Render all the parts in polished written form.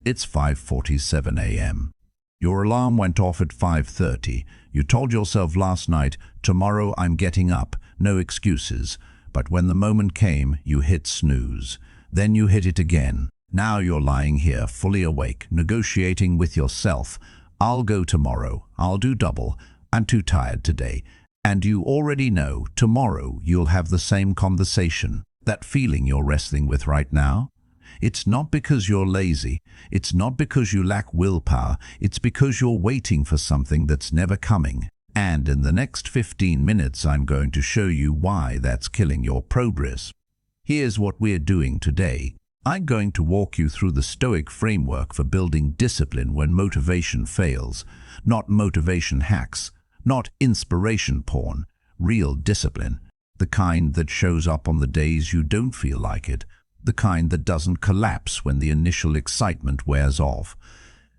It's 5:47 a.m. Your alarm went off at 5:30. You told yourself last night, tomorrow I'm getting up, no excuses. But when the moment came, you hit snooze. Then you hit it again. Now you're lying here, fully awake, negotiating with yourself. I'll go tomorrow. I'll do double. I'm too tired today. And you already know, tomorrow you'll have the same conversation. That feeling you're wrestling with right now? It's not because you're lazy. It's not because you lack willpower. It's because you're waiting for something that's never coming. And in the next 15 minutes, I'm going to show you why that's killing your progress. Here's what we're doing today. I'm going to walk you through the Stoic framework for building discipline when motivation fails. Not motivation hacks, not inspiration porn, real discipline. The kind that shows up on the days you don't feel like it. The kind that doesn't collapse when the initial excitement wears off.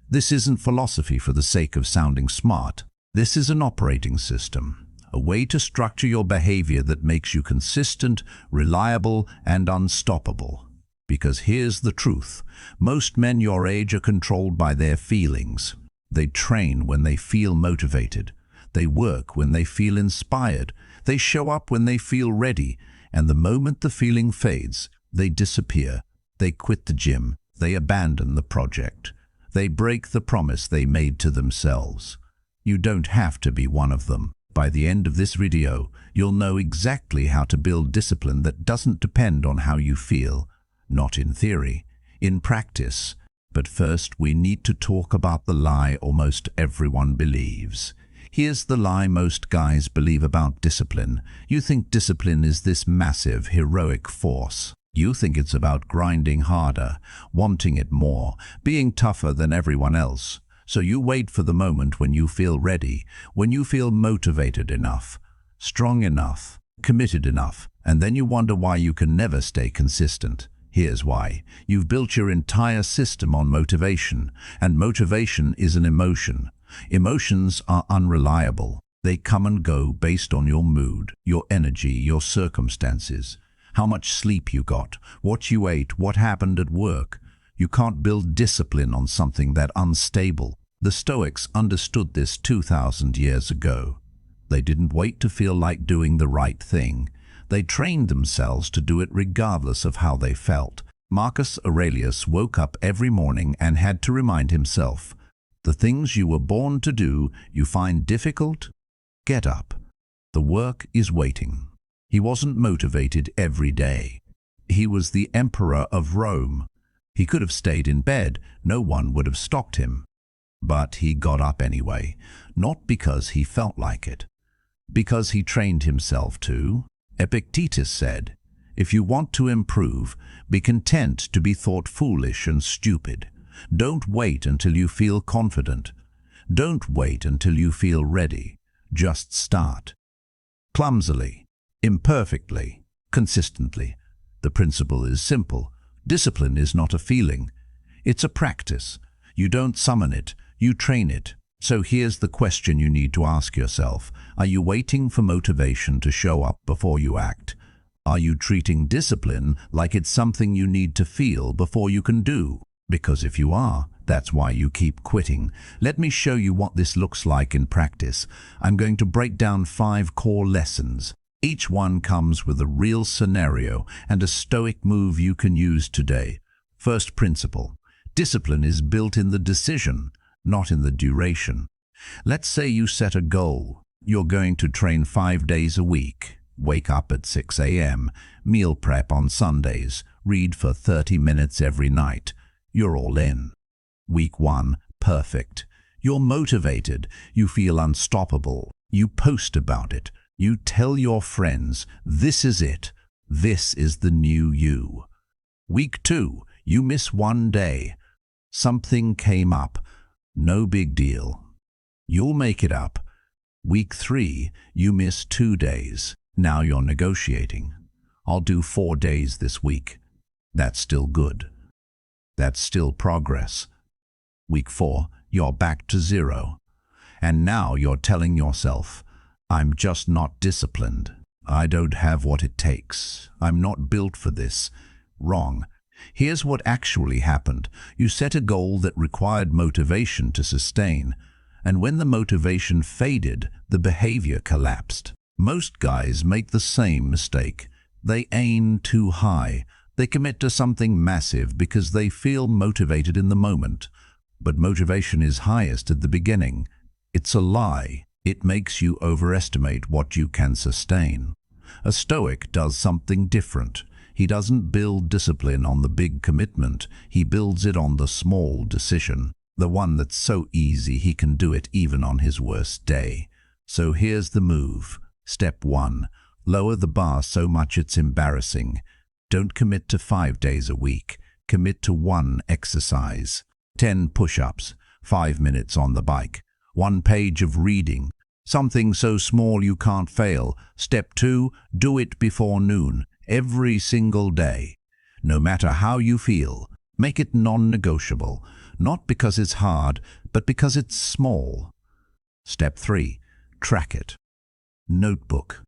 This isn't philosophy for the sake of sounding smart. This is an operating system, a way to structure your behavior that makes you consistent, reliable, and unstoppable. Because here's the truth. Most men your age are controlled by their feelings. They train when they feel motivated. They work when they feel inspired. They show up when they feel ready. And the moment the feeling fades, they disappear. They quit the gym. They abandon the project. They break the promise they made to themselves. You don't have to be one of them. By the end of this video, you'll know exactly how to build discipline that doesn't depend on how you feel. Not in theory, in practice. But first, we need to talk about the lie almost everyone believes. Here's the lie most guys believe about discipline. You think discipline is this massive, heroic force. You think it's about grinding harder, wanting it more, being tougher than everyone else. So you wait for the moment when you feel ready, when you feel motivated enough, strong enough, committed enough, and then you wonder why you can never stay consistent. Here's why. You've built your entire system on motivation, and motivation is an emotion. Emotions are unreliable. They come and go based on your mood, your energy, your circumstances. How much sleep you got, what you ate, what happened at work. You can't build discipline on something that unstable. The Stoics understood this 2,000 years ago. They didn't wait to feel like doing the right thing. They trained themselves to do it regardless of how they felt. Marcus Aurelius woke up every morning and had to remind himself, the things you were born to do you find difficult? Get up. The work is waiting. He wasn't motivated every day. He was the emperor of Rome. He could have stayed in bed. No one would have stopped him. But he got up anyway, not because he felt like it, because he trained himself to. Epictetus said, if you want to improve, be content to be thought foolish and stupid. Don't wait until you feel confident. Don't wait until you feel ready. Just start. Clumsily, imperfectly, consistently. The principle is simple. Discipline is not a feeling. It's a practice. You don't summon it, you train it. So here's the question you need to ask yourself. Are you waiting for motivation to show up before you act? Are you treating discipline like it's something you need to feel before you can do? Because if you are, that's why you keep quitting. Let me show you what this looks like in practice. I'm going to break down 5 core lessons. Each one comes with a real scenario and a Stoic move you can use today. First principle. Discipline is built in the decision, not in the duration. Let's say you set a goal. You're going to train 5 days a week. Wake up at 6 a.m., meal prep on Sundays, read for 30 minutes every night. You're all in. Week 1, perfect. You're motivated. You feel unstoppable. You post about it. You tell your friends, this is it. This is the new you. Week 2, you miss 1 day. Something came up. No big deal. You'll make it up. Week 3, you miss 2 days. Now you're negotiating. I'll do 4 days this week. That's still good. That's still progress. Week 4, you're back to 0. And now you're telling yourself, I'm just not disciplined. I don't have what it takes. I'm not built for this. Wrong. Here's what actually happened. You set a goal that required motivation to sustain, and when the motivation faded, the behavior collapsed. Most guys make the same mistake. They aim too high. They commit to something massive because they feel motivated in the moment. But motivation is highest at the beginning. It's a lie. It makes you overestimate what you can sustain. A Stoic does something different. He doesn't build discipline on the big commitment. He builds it on the small decision, the one that's so easy he can do it even on his worst day. So here's the move. Step 1. Lower the bar so much it's embarrassing. Don't commit to 5 days a week. Commit to 1 exercise. 10 push-ups, 5 minutes on the bike, 1 page of reading. Something so small you can't fail. Step 2. Do it before noon, every single day. No matter how you feel, make it non-negotiable. Not because it's hard, but because it's small. Step 3. Track it. Notebook,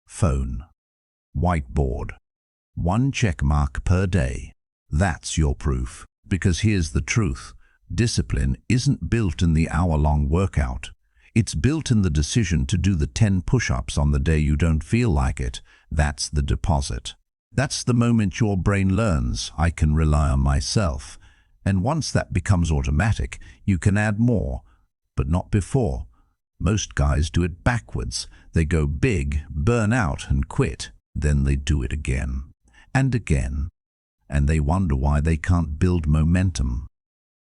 phone, whiteboard. 1 check mark per day. That's your proof. Because here's the truth. Discipline isn't built in the hour-long workout. It's built in the decision to do the 10 push-ups on the day you don't feel like it. That's the deposit. That's the moment your brain learns, I can rely on myself. And once that becomes automatic, you can add more, but not before. Most guys do it backwards. They go big, burn out and quit. Then they do it again and again. And they wonder why they can't build momentum.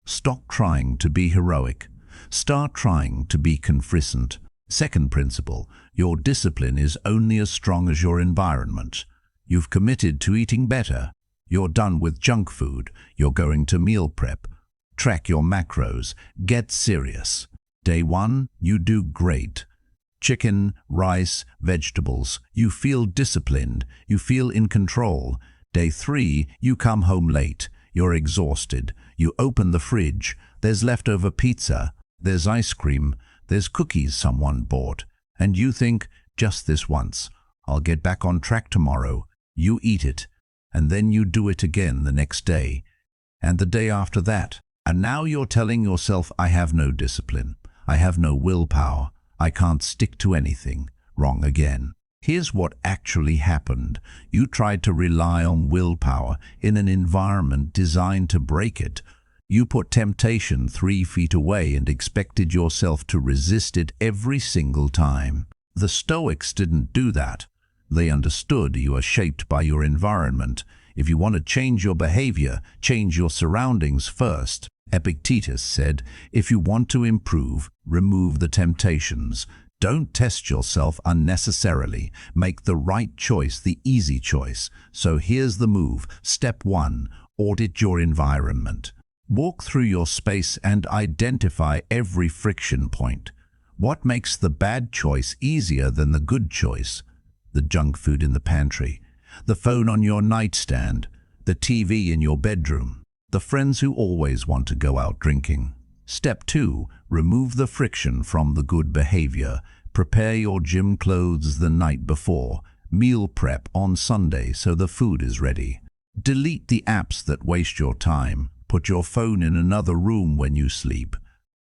Stop trying to be heroic. Start trying to be consistent. Second principle, your discipline is only as strong as your environment. You've committed to eating better. You're done with junk food. You're going to meal prep. Track your macros. Get serious. Day 1, you do great. Chicken, rice, vegetables. You feel disciplined. You feel in control. Day 3, you come home late. You're exhausted. You open the fridge. There's leftover pizza. There's ice cream. There's cookies someone bought. And you think, just this once. I'll get back on track tomorrow. You eat it. And then you do it again the next day. And the day after that. And now you're telling yourself, I have no discipline. I have no willpower. I can't stick to anything. Wrong again. Here's what actually happened. You tried to rely on willpower in an environment designed to break it. You put temptation 3 feet away and expected yourself to resist it every single time. The Stoics didn't do that. They understood you are shaped by your environment. If you want to change your behavior, change your surroundings first. Epictetus said, if you want to improve, remove the temptations. Don't test yourself unnecessarily. Make the right choice the easy choice. So here's the move. Step 1. Audit your environment. Walk through your space and identify every friction point. What makes the bad choice easier than the good choice? The junk food in the pantry, the phone on your nightstand, the TV in your bedroom, the friends who always want to go out drinking. Step 2. Remove the friction from the good behavior. Prepare your gym clothes the night before. Meal prep on Sunday so the food is ready. Delete the apps that waste your time. Put your phone in another room when you sleep.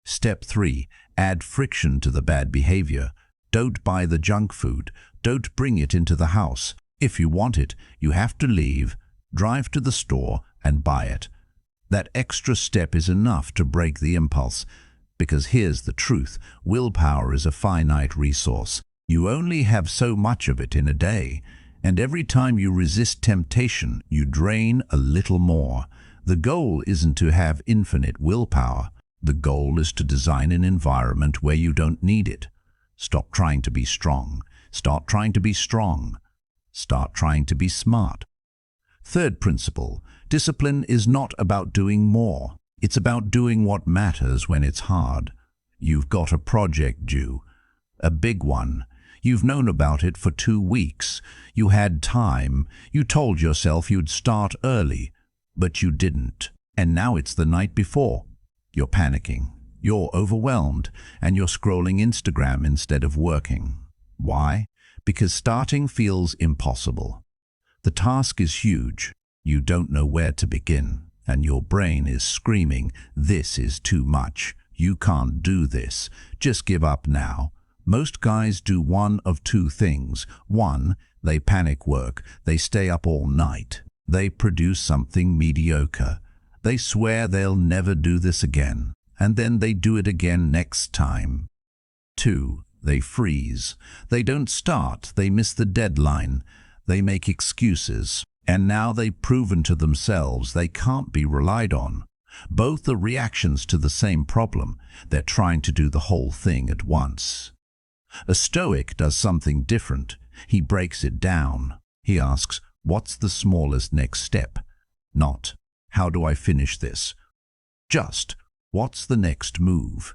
Step 3. Add friction to the bad behavior. Don't buy the junk food. Don't bring it into the house. If you want it, you have to leave, drive to the store and buy it. That extra step is enough to break the impulse. Because here's the truth, willpower is a finite resource. You only have so much of it in a day, and every time you resist temptation, you drain a little more. The goal isn't to have infinite willpower. The goal is to design an environment where you don't need it. Stop trying to be strong. Start trying to be strong. Start trying to be smart. Third principle, discipline is not about doing more. It's about doing what matters when it's hard. You've got a project due, a big one. You've known about it for 2 weeks. You had time. You told yourself you'd start early, but you didn't. And now it's the night before. You're panicking. You're overwhelmed, and you're scrolling Instagram instead of working. Why? Because starting feels impossible. The task is huge. You don't know where to begin, and your brain is screaming, "This is too much. You can't do this. Just give up now." Most guys do one of two things. One, they panic work. They stay up all night. They produce something mediocre. They swear they'll never do this again, and then they do it again next time. Two, they freeze. They don't start. They miss the deadline. They make excuses. And now they've proven to themselves they can't be relied on. Both are reactions to the same problem. They're trying to do the whole thing at once. A Stoic does something different. He breaks it down. He asks, what's the smallest next step? Not, how do I finish this? Just, what's the next move?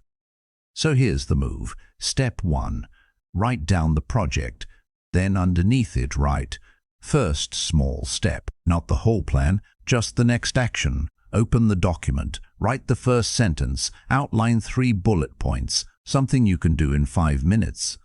So here's the move. Step 1. Write down the project. Then underneath it write, first small step. Not the whole plan, just the next action. Open the document. Write the first sentence. Outline 3 bullet points. Something you can do in 5 minutes.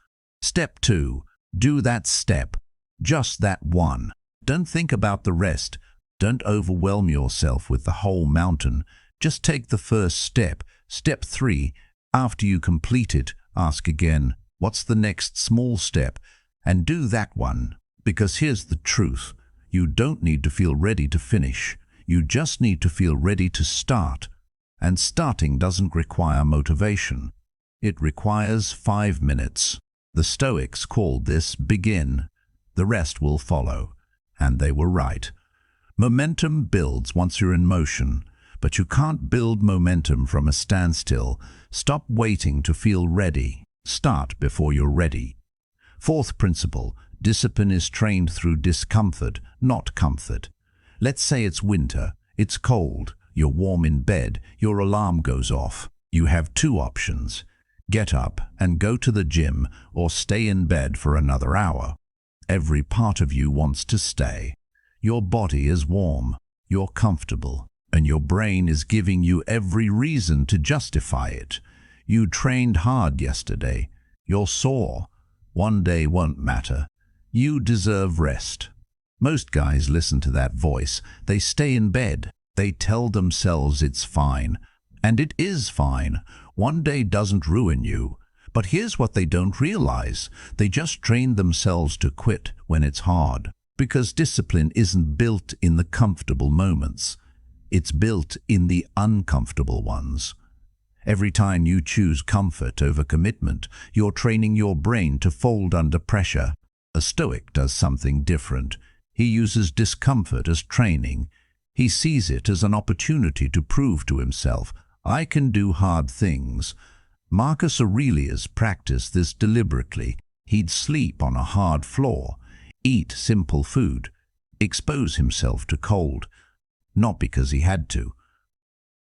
Step 2. Do that step. Just that one. Don't think about the rest. Don't overwhelm yourself with the whole mountain. Just take the first step. Step 3. After you complete it, ask again, what's the next small step? And do that one. Because here's the truth. You don't need to feel ready to finish. You just need to feel ready to start. And starting doesn't require motivation. It requires 5 minutes. The Stoics called this begin. The rest will follow. And they were right. Momentum builds once you're in motion, but you can't build momentum from a standstill. Stop waiting to feel ready. Start before you're ready. Fourth principle, discipline is trained through discomfort, not comfort. Let's say it's winter, it's cold, you're warm in bed, your alarm goes off. You have 2 options. Get up and go to the gym or stay in bed for another hour. Every part of you wants to stay. Your body is warm, you're comfortable, and your brain is giving you every reason to justify it. You trained hard yesterday. You're sore. One day won't matter. You deserve rest. Most guys listen to that voice. They stay in bed. They tell themselves it's fine. And it is fine. One day doesn't ruin you. But here's what they don't realize. They just train themselves to quit when it's hard. Because discipline isn't built in the comfortable moments. It's built in the uncomfortable ones. Every time you choose comfort over commitment, you're training your brain to fold under pressure. A Stoic does something different. He uses discomfort as training. He sees it as an opportunity to prove to himself, I can do hard things. Marcus Aurelius practiced this deliberately. He'd sleep on a hard floor, eat simple food, expose himself to cold, not because he had to,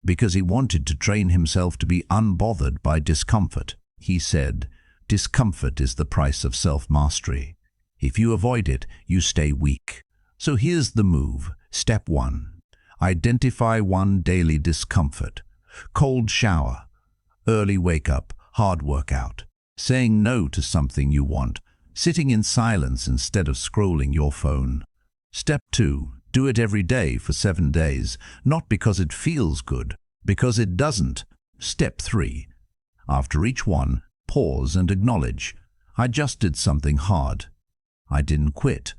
because he wanted to train himself to be unbothered by discomfort. He said, discomfort is the price of self-mastery. If you avoid it, you stay weak. So here's the move. Step 1. Identify one daily discomfort. Cold shower, early wake-up, hard workout, saying no to something you want, sitting in silence instead of scrolling your phone. Step 2. Do it every day for 7 days, not because it feels good, because it doesn't. Step 3. After each one, pause and acknowledge, I just did something hard. I didn't quit.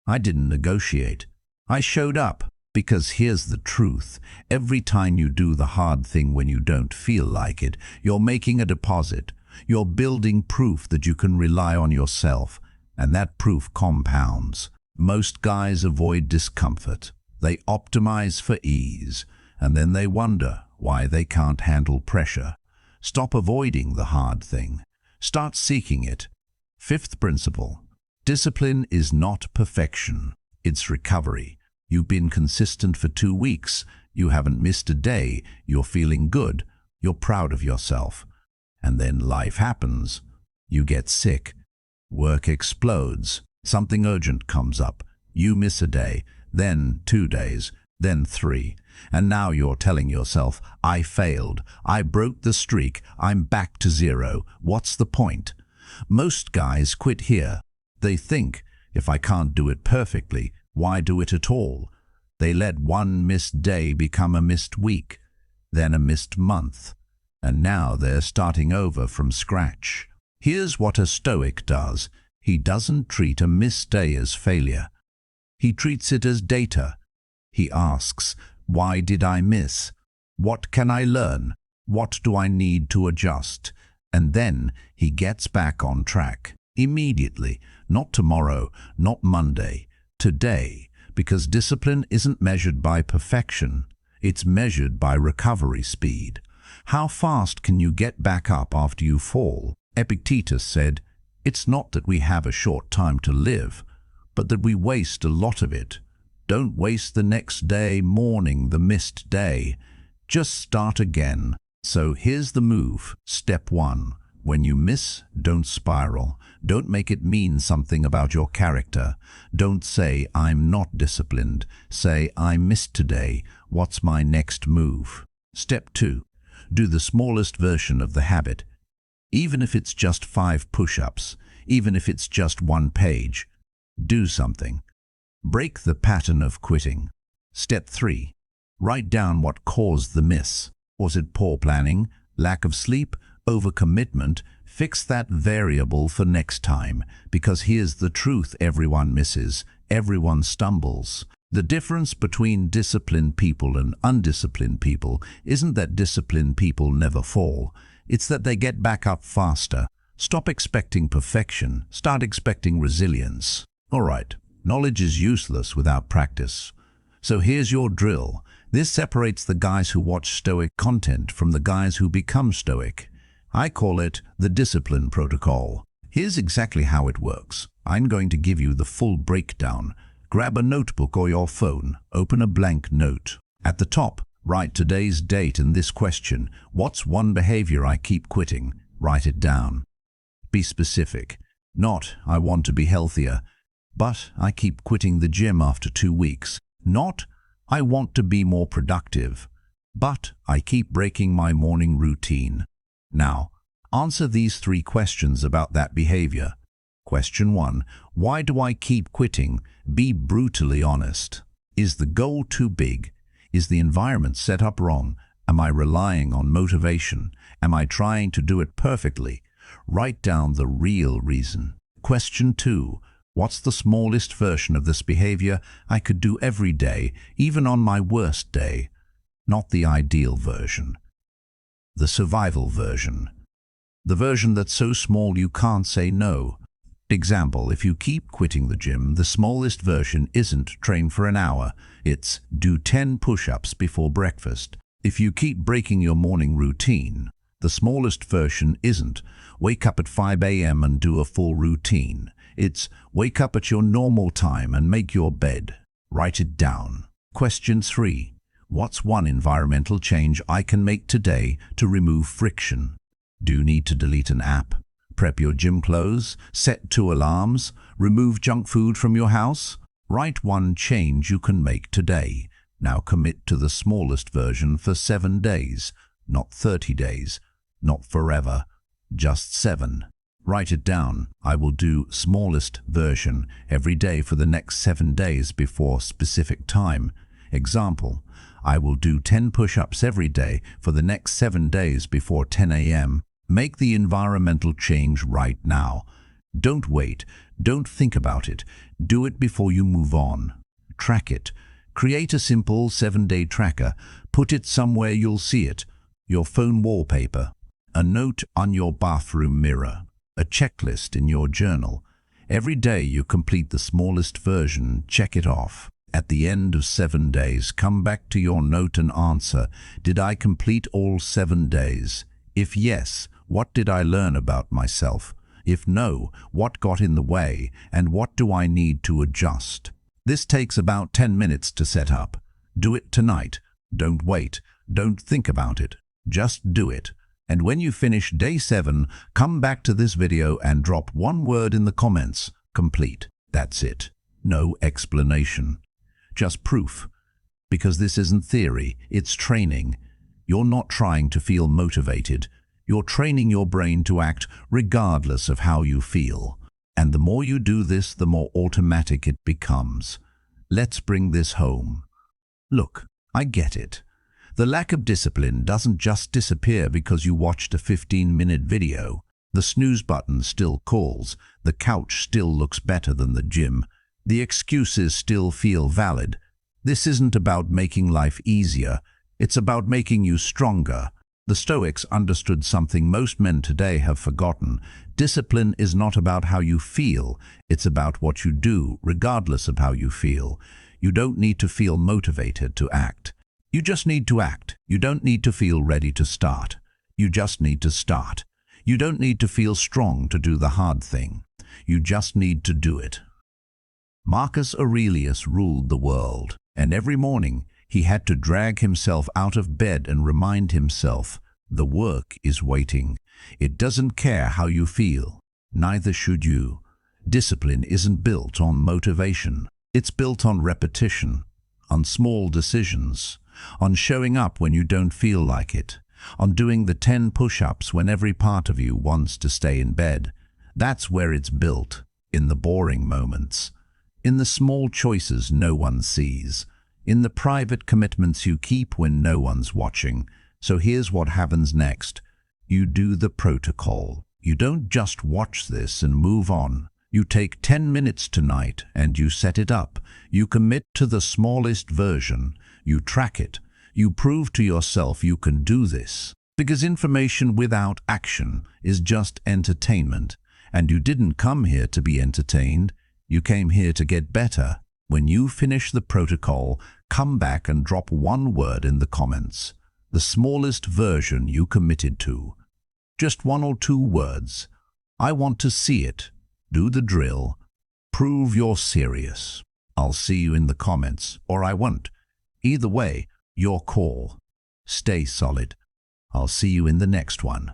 I didn't negotiate. I showed up. Because here's the truth. Every time you do the hard thing when you don't feel like it, you're making a deposit. You're building proof that you can rely on yourself, and that proof compounds. Most guys avoid discomfort. They optimize for ease, and then they wonder why they can't handle pressure. Stop avoiding the hard thing. Start seeking it. Fifth principle. Discipline is not perfection. It's recovery. You've been consistent for 2 weeks. You haven't missed a day. You're feeling good. You're proud of yourself. And then life happens. You get sick. Work explodes. Something urgent comes up. You miss a day, then 2 days, then 3. And now you're telling yourself, I failed. I broke the streak. I'm back to 0. What's the point? Most guys quit here. They think, if I can't do it perfectly, why do it at all? They let one missed day become a missed week, then a missed month, and now they're starting over from scratch. Here's what a Stoic does. He doesn't treat a missed day as failure. He treats it as data. He asks, why did I miss? What can I learn? What do I need to adjust? And then he gets back on track. Immediately, not tomorrow, not Monday, today, because discipline isn't measured by perfection, it's measured by recovery speed. How fast can you get back up after you fall? Epictetus said, it's not that we have a short time to live, but that we waste a lot of it. Don't waste the next day mourning the missed day. Just start again. So here's the move. Step 1. When you miss, don't spiral. Don't make it mean something about your character. Don't say, I'm not disciplined. Say, I missed today. What's my next move? Step 2. Do the smallest version of the habit. Even if it's just 5 push-ups, even if it's just 1 page, do something. Break the pattern of quitting. Step 3. Write down what caused the miss. Was it poor planning, lack of sleep, overcommitment? Fix that variable for next time, because here's the truth: everyone misses, everyone stumbles. The difference between disciplined people and undisciplined people isn't that disciplined people never fall, it's that they get back up faster. Stop expecting perfection, start expecting resilience. All right, knowledge is useless without practice. So here's your drill. This separates the guys who watch Stoic content from the guys who become Stoic. I call it the discipline protocol. Here's exactly how it works. I'm going to give you the full breakdown. Grab a notebook or your phone, open a blank note. At the top, write today's date and this question: what's one behavior I keep quitting? Write it down. Be specific. Not, I want to be healthier, but I keep quitting the gym after 2 weeks. Not, I want to be more productive, but I keep breaking my morning routine. Now, answer these 3 questions about that behavior. Question 1. Why do I keep quitting? Be brutally honest. Is the goal too big? Is the environment set up wrong? Am I relying on motivation? Am I trying to do it perfectly? Write down the real reason. Question 2. What's the smallest version of this behavior I could do every day, even on my worst day? Not the ideal version. The survival version. The version that's so small you can't say no. Example, if you keep quitting the gym, the smallest version isn't train for an hour. It's do 10 push-ups before breakfast. If you keep breaking your morning routine, the smallest version isn't wake up at 5 a.m. and do a full routine. It's wake up at your normal time and make your bed. Write it down. Question 3. What's one environmental change I can make today to remove friction? Do you need to delete an app? Prep your gym clothes? Set 2 alarms? Remove junk food from your house? Write one change you can make today. Now commit to the smallest version for 7 days, not 30 days, not forever, just 7. Write it down. I will do smallest version every day for the next 7 days before specific time. Example, I will do 10 push-ups every day for the next 7 days before 10 a.m. Make the environmental change right now. Don't wait. Don't think about it. Do it before you move on. Track it. Create a simple 7-day tracker. Put it somewhere you'll see it. Your phone wallpaper. A note on your bathroom mirror. A checklist in your journal. Every day you complete the smallest version, check it off. At the end of 7 days, come back to your note and answer, did I complete all 7 days? If yes, what did I learn about myself? If no, what got in the way, and what do I need to adjust? This takes about 10 minutes to set up. Do it tonight. Don't wait. Don't think about it. Just do it. And when you finish day 7, come back to this video and drop 1 word in the comments. Complete. That's it. No explanation. Just proof. Because this isn't theory, it's training. You're not trying to feel motivated. You're training your brain to act regardless of how you feel. And the more you do this, the more automatic it becomes. Let's bring this home. Look, I get it. The lack of discipline doesn't just disappear because you watched a 15-minute video. The snooze button still calls, the couch still looks better than the gym, the excuses still feel valid. This isn't about making life easier, it's about making you stronger. The Stoics understood something most men today have forgotten. Discipline is not about how you feel, it's about what you do, regardless of how you feel. You don't need to feel motivated to act. You just need to act. You don't need to feel ready to start. You just need to start. You don't need to feel strong to do the hard thing. You just need to do it. Marcus Aurelius ruled the world, and every morning he had to drag himself out of bed and remind himself, the work is waiting. It doesn't care how you feel. Neither should you. Discipline isn't built on motivation. It's built on repetition, on small decisions, on showing up when you don't feel like it, on doing the 10 push-ups when every part of you wants to stay in bed. That's where it's built, in the boring moments, in the small choices no one sees, in the private commitments you keep when no one's watching. So here's what happens next. You do the protocol. You don't just watch this and move on. You take 10 minutes tonight and you set it up. You commit to the smallest version. You track it. You prove to yourself you can do this. Because information without action is just entertainment. And you didn't come here to be entertained. You came here to get better. When you finish the protocol, come back and drop one word in the comments. The smallest version you committed to. Just 1 or 2 words. I want to see it. Do the drill. Prove you're serious. I'll see you in the comments, or I won't. Either way, your call. Stay solid. I'll see you in the next one.